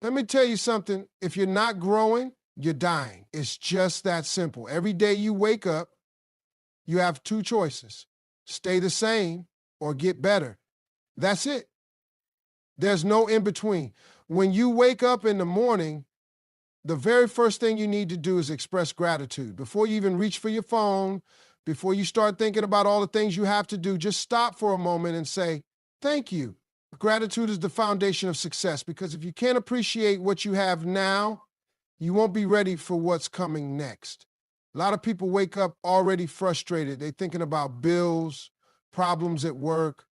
Let me tell you something. If you're not growing, you're dying. It's just that simple. Every day you wake up, you have two choices: stay the same or get better. That's it. There's no in between. When you wake up in the morning, the very first thing you need to do is express gratitude. Before you even reach for your phone, before you start thinking about all the things you have to do, just stop for a moment and say, thank you. Gratitude is the foundation of success, because if you can't appreciate what you have now, you won't be ready for what's coming next. A lot of people wake up already frustrated. They're thinking about bills, problems at work,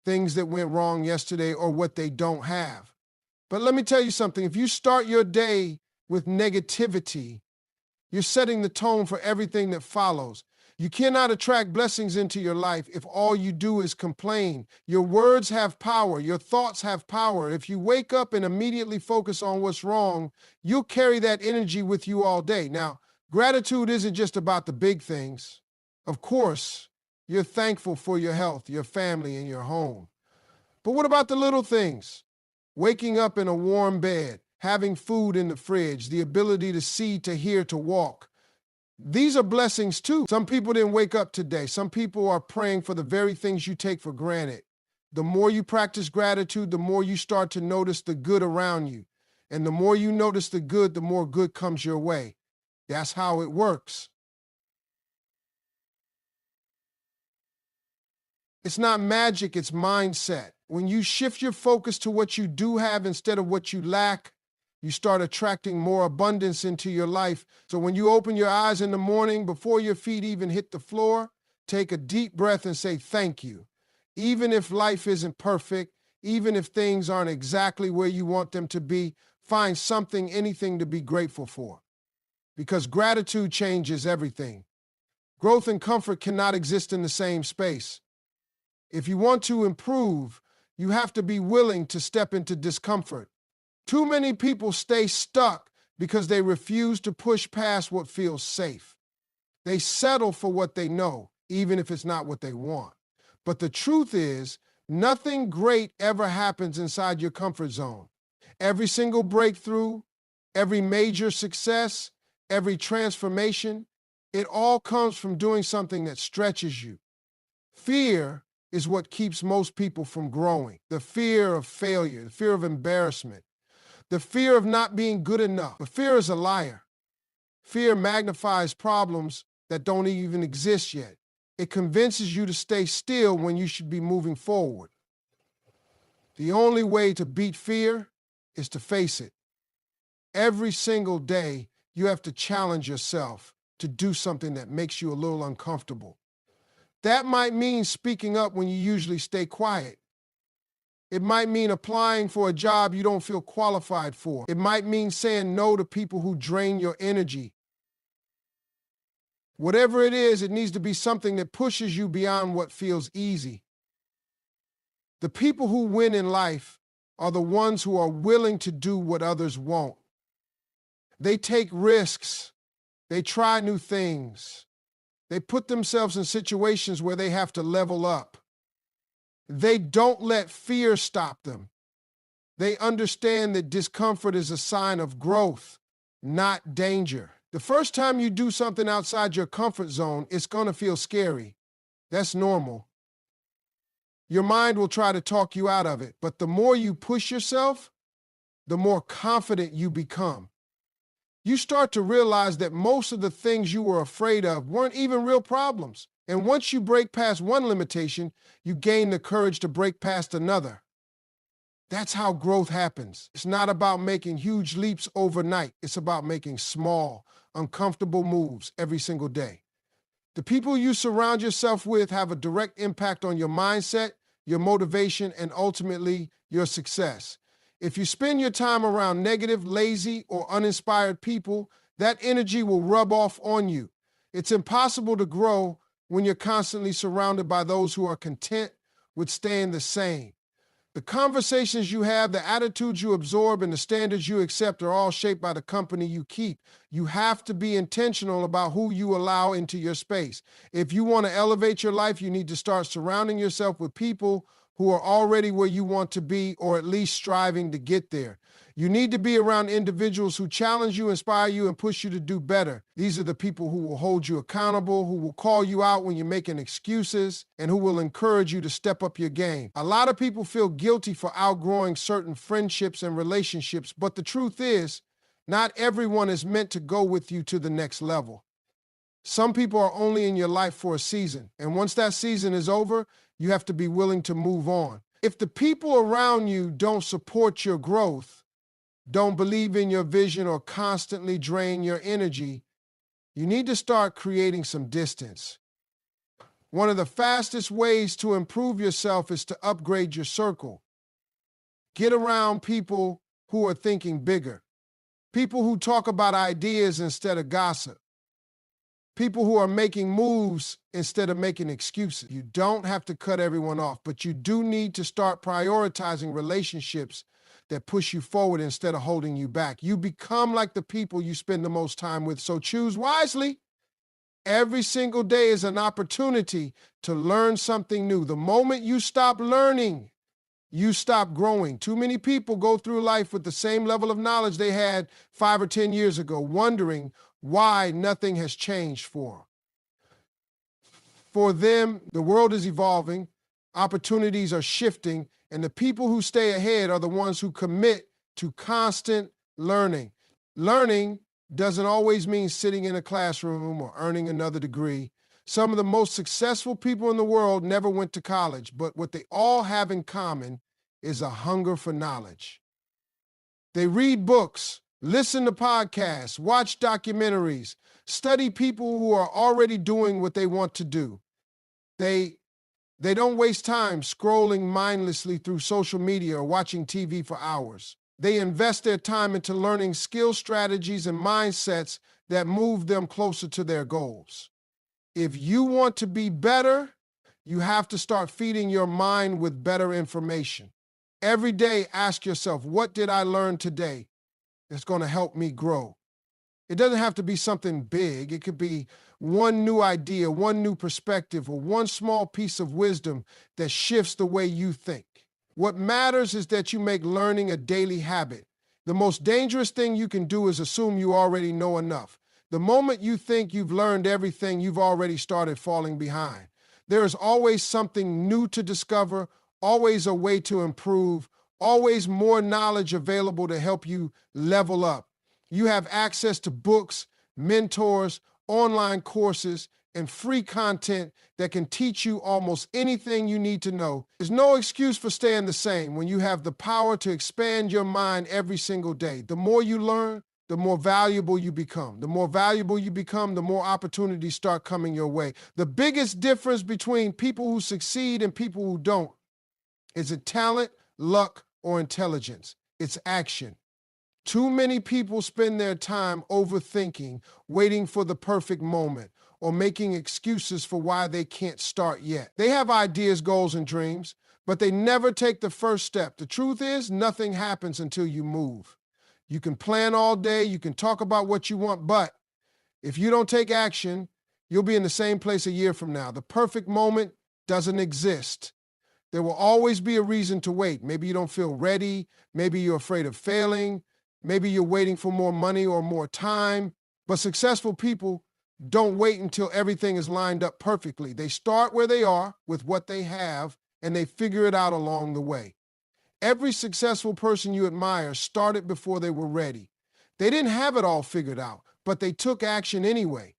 things that went wrong yesterday, or what they don't have. But let me tell you something. If you start your day with negativity, you're setting the tone for everything that follows. You cannot attract blessings into your life if all you do is complain. Your words have power. Your thoughts have power. If you wake up and immediately focus on what's wrong, you'll carry that energy with you all day. Now, gratitude isn't just about the big things. Of course, you're thankful for your health, your family, and your home. But what about the little things? Waking up in a warm bed, having food in the fridge, the ability to see, to hear, to walk. These are blessings too. Some people didn't wake up today. Some people are praying for the very things you take for granted. The more you practice gratitude, the more you start to notice the good around you. And the more you notice the good, the more good comes your way. That's how it works. It's not magic, it's mindset. When you shift your focus to what you do have instead of what you lack, you start attracting more abundance into your life. So when you open your eyes in the morning, before your feet even hit the floor, take a deep breath and say thank you. Even if life isn't perfect, even if things aren't exactly where you want them to be, find something, anything to be grateful for. Because gratitude changes everything. Growth and comfort cannot exist in the same space. If you want to improve, you have to be willing to step into discomfort. Too many people stay stuck because they refuse to push past what feels safe. They settle for what they know, even if it's not what they want. But the truth is, nothing great ever happens inside your comfort zone. Every single breakthrough, every major success, every transformation, it all comes from doing something that stretches you. Fear is what keeps most people from growing. The fear of failure, the fear of embarrassment, the fear of not being good enough. But fear is a liar. Fear magnifies problems that don't even exist yet. It convinces you to stay still when you should be moving forward. The only way to beat fear is to face it. Every single day, you have to challenge yourself to do something that makes you a little uncomfortable. That might mean speaking up when you usually stay quiet. It might mean applying for a job you don't feel qualified for. It might mean saying no to people who drain your energy. Whatever it is, it needs to be something that pushes you beyond what feels easy. The people who win in life are the ones who are willing to do what others won't. They take risks. They try new things. They put themselves in situations where they have to level up. They don't let fear stop them. They understand that discomfort is a sign of growth, not danger. The first time you do something outside your comfort zone, it's going to feel scary. That's normal. Your mind will try to talk you out of it, but the more you push yourself, the more confident you become. You start to realize that most of the things you were afraid of weren't even real problems. And once you break past one limitation, you gain the courage to break past another. That's how growth happens. It's not about making huge leaps overnight. It's about making small, uncomfortable moves every single day. The people you surround yourself with have a direct impact on your mindset, your motivation, and ultimately your success. If you spend your time around negative, lazy, or uninspired people, that energy will rub off on you. It's impossible to grow when you're constantly surrounded by those who are content with staying the same. The conversations you have, the attitudes you absorb, and the standards you accept are all shaped by the company you keep. You have to be intentional about who you allow into your space. If you want to elevate your life, you need to start surrounding yourself with people who are already where you want to be, or at least striving to get there. You need to be around individuals who challenge you, inspire you, and push you to do better. These are the people who will hold you accountable, who will call you out when you're making excuses, and who will encourage you to step up your game. A lot of people feel guilty for outgrowing certain friendships and relationships, but the truth is, not everyone is meant to go with you to the next level. Some people are only in your life for a season, and once that season is over, you have to be willing to move on. If the people around you don't support your growth, don't believe in your vision, or constantly drain your energy, you need to start creating some distance. One of the fastest ways to improve yourself is to upgrade your circle. Get around people who are thinking bigger. People who talk about ideas instead of gossip. People who are making moves instead of making excuses. You don't have to cut everyone off, but you do need to start prioritizing relationships that push you forward instead of holding you back. You become like the people you spend the most time with, so choose wisely. Every single day is an opportunity to learn something new. The moment you stop learning, you stop growing. Too many people go through life with the same level of knowledge they had 5 or 10 years ago, wondering why nothing has changed for them. For them, the world is evolving, opportunities are shifting, and the people who stay ahead are the ones who commit to constant learning. Learning doesn't always mean sitting in a classroom or earning another degree. Some of the most successful people in the world never went to college, but what they all have in common is a hunger for knowledge. They read books, listen to podcasts, watch documentaries, study people who are already doing what they want to do. They don't waste time scrolling mindlessly through social media or watching TV for hours. They invest their time into learning skill strategies and mindsets that move them closer to their goals. If you want to be better, you have to start feeding your mind with better information. Every day, ask yourself, what did I learn today that's going to help me grow? It doesn't have to be something big. It could be one new idea, one new perspective, or one small piece of wisdom that shifts the way you think. What matters is that you make learning a daily habit. The most dangerous thing you can do is assume you already know enough. The moment you think you've learned everything, you've already started falling behind. There is always something new to discover, always a way to improve, always more knowledge available to help you level up. You have access to books, mentors, online courses, and free content that can teach you almost anything you need to know. There's no excuse for staying the same when you have the power to expand your mind every single day. The more you learn, the more valuable you become. The more valuable you become, the more opportunities start coming your way. The biggest difference between people who succeed and people who don't isn't talent, luck, or intelligence. It's action. Too many people spend their time overthinking, waiting for the perfect moment, or making excuses for why they can't start yet. They have ideas, goals, and dreams, but they never take the first step. The truth is, nothing happens until you move. You can plan all day, you can talk about what you want, but if you don't take action, you'll be in the same place a year from now. The perfect moment doesn't exist. There will always be a reason to wait. Maybe you don't feel ready. Maybe you're afraid of failing. Maybe you're waiting for more money or more time. But successful people don't wait until everything is lined up perfectly. They start where they are with what they have, and they figure it out along the way. Every successful person you admire started before they were ready. They didn't have it all figured out, but they took action anyway.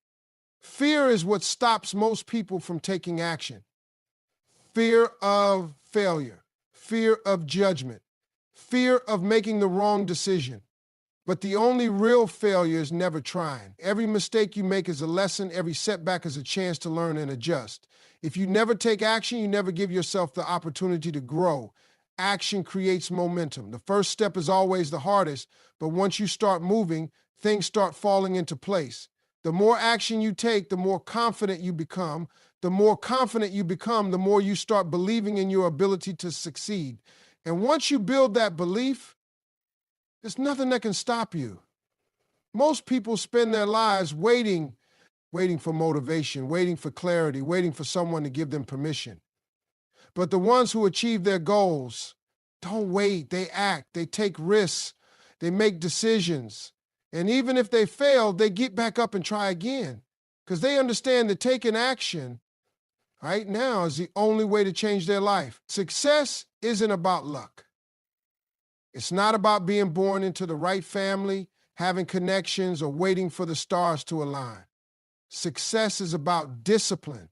Fear is what stops most people from taking action. Fear of failure, fear of judgment, fear of making the wrong decision. But the only real failure is never trying. Every mistake you make is a lesson. Every setback is a chance to learn and adjust. If you never take action, you never give yourself the opportunity to grow. Action creates momentum. The first step is always the hardest, but once you start moving, things start falling into place. The more action you take, the more confident you become. The more confident you become, the more you start believing in your ability to succeed. And once you build that belief, there's nothing that can stop you. Most people spend their lives waiting for motivation, waiting for clarity, waiting for someone to give them permission. But the ones who achieve their goals don't wait, they act, they take risks, They make decisions. And even if they fail, they get back up and try again because they understand that taking action right now is the only way to change their life. Success isn't about luck. It's not about being born into the right family, having connections, or waiting for the stars to align. Success is about discipline.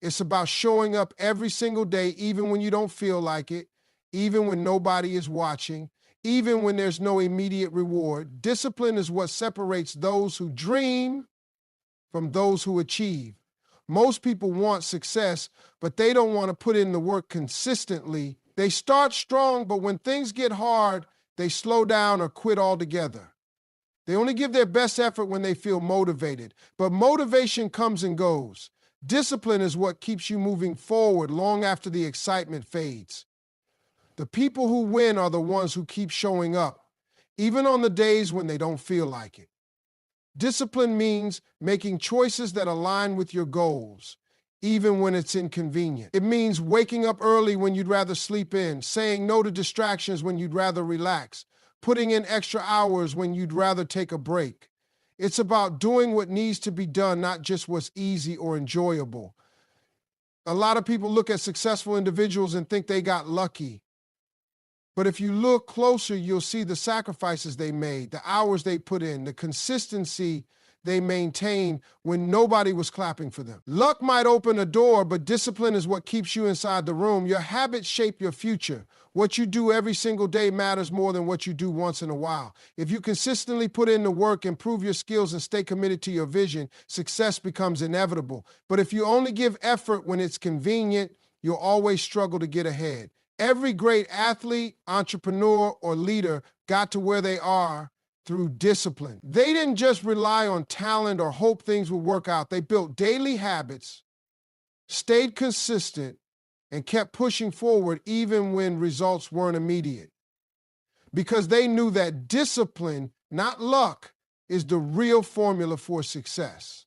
It's about showing up every single day, even when you don't feel like it, even when nobody is watching, even when there's no immediate reward. Discipline is what separates those who dream from those who achieve. Most people want success, but they don't want to put in the work consistently. They start strong, but when things get hard, they slow down or quit altogether. They only give their best effort when they feel motivated, but motivation comes and goes. Discipline is what keeps you moving forward long after the excitement fades. The people who win are the ones who keep showing up, even on the days when they don't feel like it. Discipline means making choices that align with your goals, even when it's inconvenient. It means waking up early when you'd rather sleep in, saying no to distractions when you'd rather relax, putting in extra hours when you'd rather take a break. It's about doing what needs to be done, not just what's easy or enjoyable. A lot of people look at successful individuals and think they got lucky. But if you look closer, you'll see the sacrifices they made, the hours they put in, the consistency they maintained when nobody was clapping for them. Luck might open a door, but discipline is what keeps you inside the room. Your habits shape your future. What you do every single day matters more than what you do once in a while. If you consistently put in the work, improve your skills, and stay committed to your vision, success becomes inevitable. But if you only give effort when it's convenient, you'll always struggle to get ahead. Every great athlete, entrepreneur, or leader got to where they are through discipline. They didn't just rely on talent or hope things would work out. They built daily habits, stayed consistent, and kept pushing forward even when results weren't immediate. Because they knew that discipline, not luck, is the real formula for success.